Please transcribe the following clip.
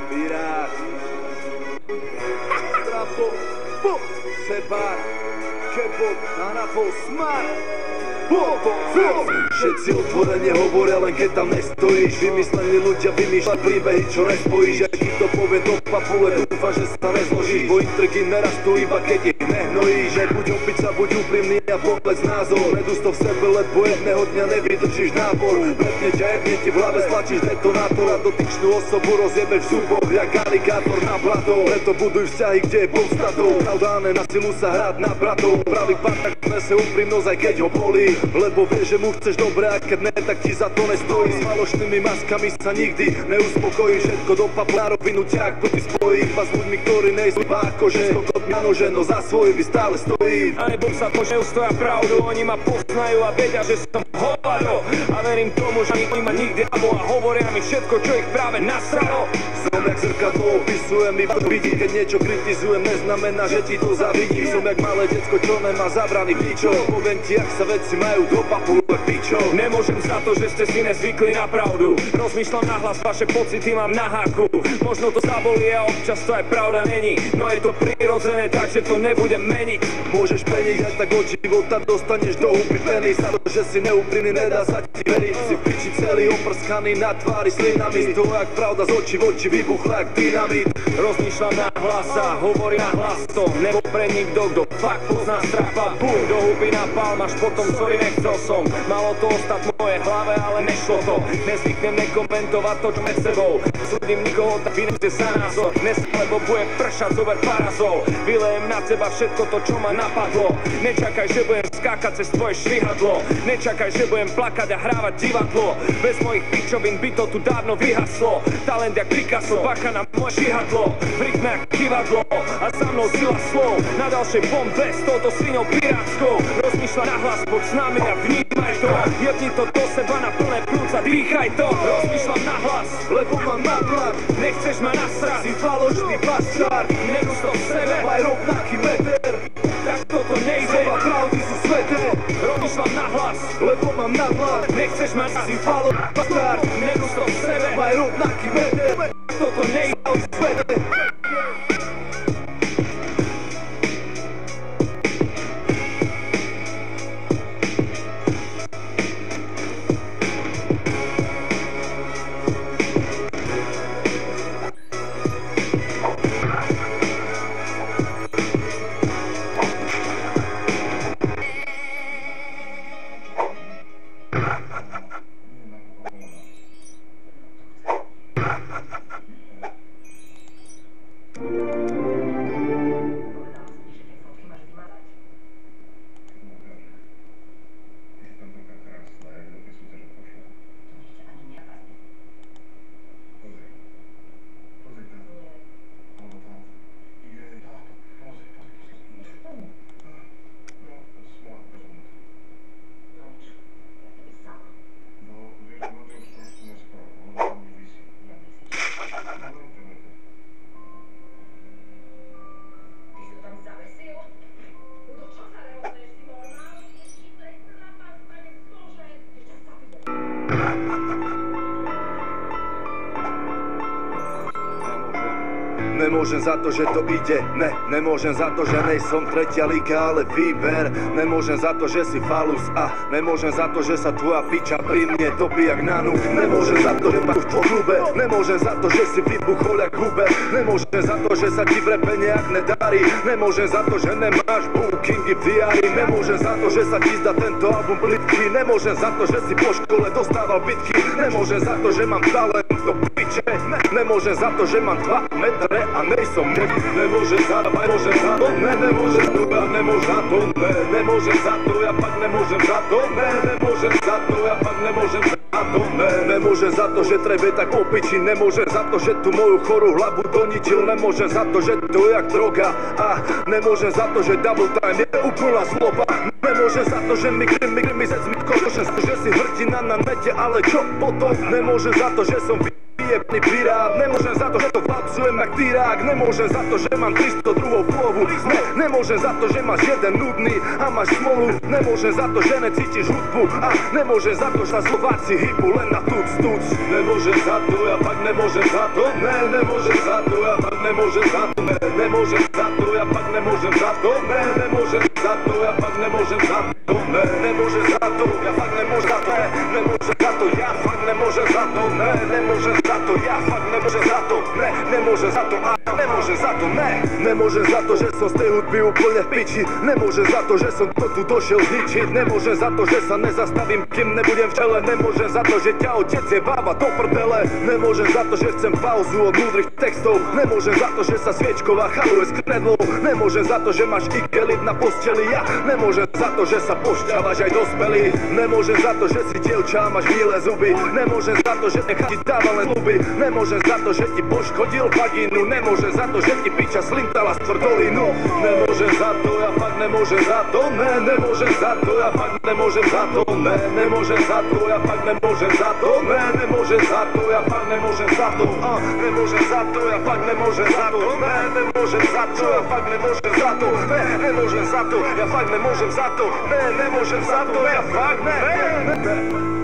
Pirát. Trapo, po, sebár, kebot, narapol, smar. Všetci otvorene hovoria, len keď tam nestojíš. Vymyslení ľudia vymýšľať príbehy, čo nespojíš. Ak ti to povie do papule, dúfam, že sa nezložíš. Bo intrigy nerastú iba keď ich nehnojíš. Buď opica, buď úprimný a povedz názor. Nedús to v sebe, lebo jedného dňa nevydržíš nápor. Prepne ťa, jedne ti v hlave stlačíš detonátor a dotyčnú osobu rozjebeš v zuboch jak aligátor na blato. Preto buduj vzťahy, kde je podstatou. Pravdáne na silu sa hrať na bratov. Pravý parták nese úprimnosť, aj keď ho bolí. Lebo vieš, že mu chceš dobre a keď ne, tak ti za to nestojí. S falošnými maskami sa nikdy neuspokojí. Všetko do papu na rovinu ťa kto ti spojí. Iba s ľuďmi, ktorí nejsú akože skokot na nože, no za svojimi stále stojí. A nebom sa to, že ustoja pravdu. Oni ma poznajú a vedia, že som hovado. A verím tomu, že oni ma nikdy abo a hovoria mi všetko, čo ich práve nasralo. Som jak zrkadlo, opisujem iba vidí. Keď niečo kritizujem, neznamená, že ti to zavidí. Som jak malé decko, čo nemá zabrany v ničom. Poviem ti, ak sa veci majú do papu, pičo. Nemôžem za to, že ste si nezvykli na pravdu. Rozmýšľam nahlas, vaše pocity mám na háku. Možno to zabolí a občas to aj pravda není. No je to prirodzené, takže to nebudem meniť. Môžeš peniť, aj tak od života dostaneš do huby peny. Za to, že si neúprimný, nedá sa ti veriť. Si v piči celý oprskaný na tvári slinami. Z toho, jak pravda z očí v oči vybuchla jak dynamit. Rozmýšľam nahlas a hovorím nahlas to. Nebo pre nikto, kto fakt pozná strapa. Bum, do huby napál, máš potom, sorry, nechcel som. Malo to ostať v mojej hlave, ale nešlo to. Nezvyknem nekomentovať to, čo med sebou. Súdim nikoho, tak vyneste sa názor. Dnes, lebo bude pršať, zober parazol. Vylejem na teba všetko to, čo ma napadlo. Nečakaj, že budem skákať cez tvoje švihadlo. Nečakaj, že budem plakať a hrávať divadlo. Bez mojich pičovín by to tu dávno vyhaslo. Talent jak Picasso, bacha na moje švihadlo. V rytme jak kivadlo a za mnou sila slov. Na ďalšej bombe s touto sviňou pirátskou. Rozmýšľa nahlas, poď s nami a vnímaj to. Jebni to do seba na plné plúca, dýchaj to. Rozmýšľam nahlas, lebo mám natlak. Nechceš ma nasrať, si falošný baščár. Nedús to v sebe, maj rovnaký meter. Tak toto nejde, slova pravdy sú sveté. Rozmýšľam nahlas, lebo mám natlak. Nechceš ma nasrať, si falošný baščár. Nedús to v sebe, maj rovnaký meter. Tak toto nejde, svete. Nemôžem za to, že to ide, nemôžem za to, že nejsom tretia liga, ale výber. Nemôžem za to, že si falus a nemôžem za to, že sa tvoja piča pri mne topí jak nanúk. Nemôžem za to, že máš v klube, nemôžem za to, že si vybuchol jak Huber. Nemôžem za to, že sa ti v repe nejak nedarí. Nemôžem za to, že nemáš bookingy v diári. Nemôžem za to, že sa ti zdá tento album plitky. Nemôžem za to, že si po škole dostával bitky. Nemôžem za to, že mám talent do piče. Nemôžem za to, že mám 2 metre a nejsom nemôžem za to, nemôžem za to, nemôžem to, ja nemôžem za to, nemôžem za to, ja pak nemôžem za to, nemôžem za to, ja pak nemôžem za to, nemôžem za to, že trebe tak opiči, nemôžem za to, že tu moju chorú hlavu doničil, nemôžem za to, že to je jak droga a nemôžem za to, že double time je úplná zloba, nemôžem za to, že mi zec mi kožem, že si hrdina na nete, ale čo potom, nemôžem za to, že som jebný pirát. Nemôžem za to, že to valcujem jak tyrák. Nemôžem za to, že mám 302 plovu. Nemôžem za to, že máš jeden nudný a máš smolu. Nemôžem za to, že necítiš hudbu a nemôžem za to, že sa Slováci hýbu len na tuc. Nemôžem za to, ja fakt nemôžem za to. Nemôžem za to, ja fakt nemôžem za to. Nemôžem za to, ja fakt nemôžem za to. Nemôžem za to, ja fakt nemôžem za to. Nemôžem za to, ja fakt nemôžem za to. Nemôžem za to, ja fakt nemôžem za to. Nemôžem za to, ja fakt nemôžem za to. Nemôžem za to, a nemôžem za to, Nemôžem za to, že som z tej hudby úplne v piči. Nemôžem za to, že som to tu došiel zničiť. Nemôžem za to, že sa nezastavím, kým nebudem v čele. Nemôžem za to, že ťa otec je bába do prdele. Nemôžem za to, že chcem pauzu od múdrych textov. Nemôžem za to, že sa sviečková chaluje s knedlou. Nemôžem za to, že máš igelit na posteli. Ja nemôžem za to, že sa pošťávaš aj dospelý. Nemôžem za to, že si dievča a máš milé zuby. Nemôžem za to, že nechá ti dáva len sluby. Nemôžem za to, že ti poškodil vagínu. Nemôžem za to, že ti piča slintala z tvrdolínu. Nemôžem za to, ja fakt nemôžem za to. Nemôžem za to, ja fakt nemôžem za to. Nemôžem za to, ja fakt nemôžem za to. Nemôžem za to, ja fakt nemôžem za to. Nemôžem za to, ja fakt nemôžem za to. Nemôžem za to, ja fakt nemôžem za to. Nemôžem za to, ja fakt nemôžem za to. Nemôžem za to, ja fakt ne.